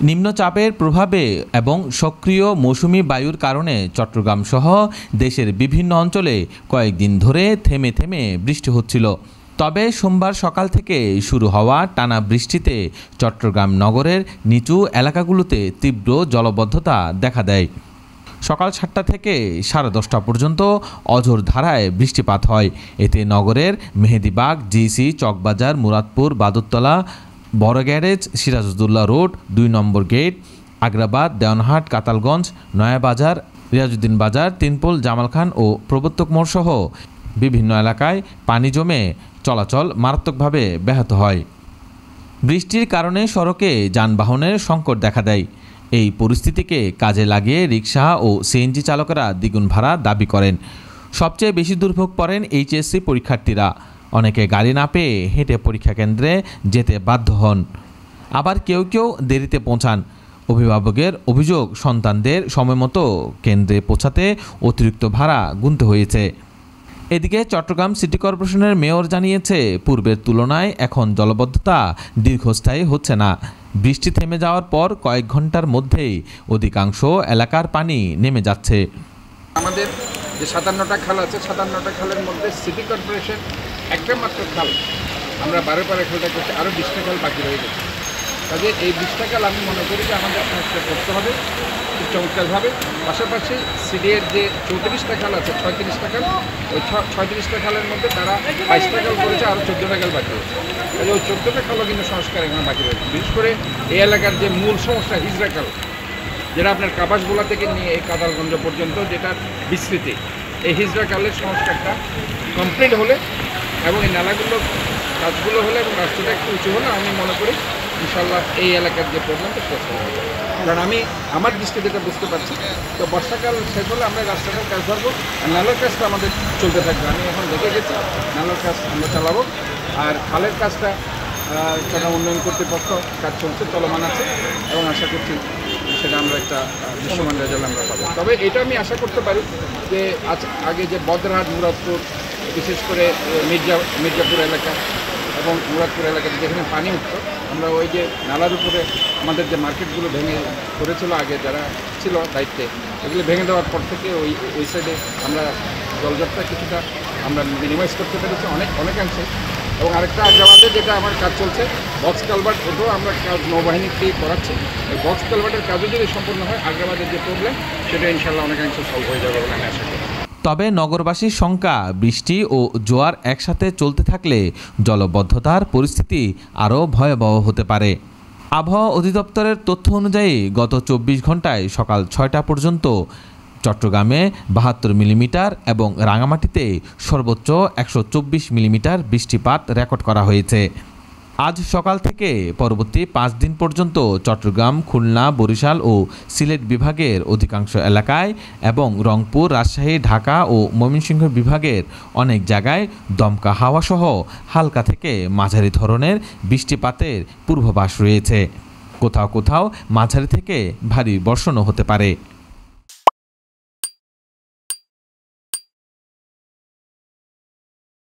নিম্নচাপের প্রভাবে এবং সক্রিয় মৌসুমি বায়ুর কারণে চট্টগ্রাম সহ দেশের বিভিন্ন অঞ্চলে কয়েকদিন ধরে থেমে থেমে বৃষ্টি হচ্ছিল। তবে সোমবার সকাল থেকে শুরু হওয়া টানা বৃষ্টিতে চট্টগ্রাম নগরের নিচু এলাকাগুলোতে তীব্র জলাবদ্ধতা দেখা দেয়। সকাল 7টা থেকে 10:30 পর্যন্ত অঝোর ধারায় বৃষ্টিপাত হয়। এতে নগরের মেহেদীবাগ, জিসি, চকবাজার, মুরাদপুর, বাদুরতলা, বড় গ্যারেজ, সিরাজউদ্দৌলা রোড, 2 নম্বর গেট, আগ্রাবাদ, দেওয়ানহাট, কাতালগঞ্জ, নয়াবাজার, রিয়াজউদ্দিন বাজার, তিনপোল, জামাল খান ও প্রবর্তক মোড় সহ বিভিন্ন এলাকায় পানি জমে চলাচল মারাত্মকভাবে ব্যাহত হয়। বৃষ্টির কারণে সড়কে যানবাহনের সংকট দেখা দেয়। এই পরিস্থিতিকে কাজে লাগিয়ে রিকশা ও সিএনজি চালকেরা দ্বিগুণ ভাড়া দাবি করেন। সবচেয়ে বেশি দুর্ভোগ পড়েন এইচএসসি পরীক্ষার্থীরা। অনেকে গাড়ি না পেয়ে হেঁটে পরীক্ষা কেন্দ্রে যেতে বাধ্য হন, আবার কেউ কেউ দেরিতে পৌঁছান। অভিভাবকের অভিযোগ, সন্তানদের সময়মতো কেন্দ্রে পৌঁছাতে অতিরিক্ত ভাড়া গুনতে হয়েছে। এদিকে চট্টগ্রাম সিটি কর্পোরেশনের মেয়র জানিয়েছে, পূর্বের তুলনায় এখন জলাবদ্ধতা দীর্ঘস্থায়ী হচ্ছে না। বৃষ্টি থেমে যাওয়ার পর কয়েক ঘন্টার মধ্যেই অধিকাংশ এলাকার পানি নেমে যাচ্ছে। আমাদের যে 57টা খাল আছে, 57টা খালের মধ্যে সিটি কর্পোরেশন একটা মাত্র খাল, আমরা 12 খালটা করছি, আরও 20টা খাল বাকি রয়ে গেছে। কাজে এই 20টা খাল আমি মনে করি যে আমাদের সংস্কার করতে হবে খুব চমৎকারভাবে। পাশাপাশি সিডিএর যে 34টা খাল আছে, 36টা খাল, ওই 36টা খালের মধ্যে তারা 22টা খাল করেছে, আরও 14টা খাল বাকি রয়েছে। কাজে ওই 14টা খালও কিন্তু সংস্কার এখানে বাকি রয়েছে। বিশেষ করে এই এলাকার যে মূল সমস্যা হিজড়া খাল, যেটা আপনার কাবাসগোলা থেকে নিয়ে এই কাদালগঞ্জ পর্যন্ত যেটা বিস্তৃতি, এই হিজড়া খালের সংস্কারটা কমপ্লিট হলে এবং এই নালাগুলো কাজগুলো হলে এবং রাস্তাটা একটু উঁচু হলে আমি মনে করি ইনশাল্লাহ এই এলাকার যে প্রবলেমটা শেষ হবে। কারণ আমি আমার দৃষ্টিতে যেটা বুঝতে পারছি, তো বর্ষাকাল শেষ হলে আমরা রাস্তাটার কাজ ধরবো আর নালার কাজটা আমাদের চলতে থাকবে। আমি এখন দেখে গেছি নালার কাজ আমরা চালাবো, আর খালের কাজটা চট্টগ্রাম উন্নয়ন কর্তৃপক্ষ কাজ চলছে, চলমান আছে এবং আশা করছি সেটা আমরা একটা দৃশ্যমান রেজাল্ট আমরা পাবো। তবে এটা আমি আশা করতে পারি যে আগে যে বদরহাট, মুরাদপুর, বিশেষ করে মির্জাপুর এলাকা এবং মুরাদপুর এলাকাতে যেখানে পানি উঠত, আমরা ওই যে নালার উপরে আমাদের যে মার্কেটগুলো ভেঙে করেছিল আগে যারা ছিল দায়িত্বে, এগুলো ভেঙে দেওয়ার পর থেকে ওই সাইডে আমরা জলজটটা কিছুটা আমরা মিনিমাইজ করতে পেরেছি অনেকাংশে। এবং আরেকটা আগ্রাবাদে যেটা আমার কাজ চলছে, বক্স কালভার্ট, ওটাও আমরা কাজ নৌবাহিনীকেই করাচ্ছি। এই বক্স কালভার্টের কাজও যদি সম্পূর্ণ হয়, আগ্রাবাদের যে প্রবলেম সেটা ইনশাল্লাহ অনেকাংশে সলভ হয়ে যাবে বলে আমি আশা করি। তবে নগরবাসীর শঙ্কা, বৃষ্টি ও জোয়ার একসাথে চলতে থাকলে জলবদ্ধতার পরিস্থিতি আরও ভয়াবহ হতে পারে। আবহাওয়া অধিদপ্তরের তথ্য অনুযায়ী গত 24 ঘন্টায় সকাল 6টা পর্যন্ত চট্টগ্রামে 72 মিলিমিটার এবং রাঙামাটিতে সর্বোচ্চ 124 মিলিমিটার বৃষ্টিপাত রেকর্ড করা হয়েছে। আজ সকাল থেকে পরবর্তী 5 দিন পর্যন্ত চট্টগ্রাম, খুলনা, বরিশাল ও সিলেট বিভাগের অধিকাংশ এলাকায় এবং রংপুর, রাজশাহী, ঢাকা ও ময়মনসিংহ বিভাগের অনেক জায়গায় দমকা হাওয়াসহ হালকা থেকে মাঝারি ধরনের বৃষ্টিপাতের পূর্বাভাস রয়েছে। কোথাও কোথাও মাঝারি থেকে ভারী বর্ষণও হতে পারে।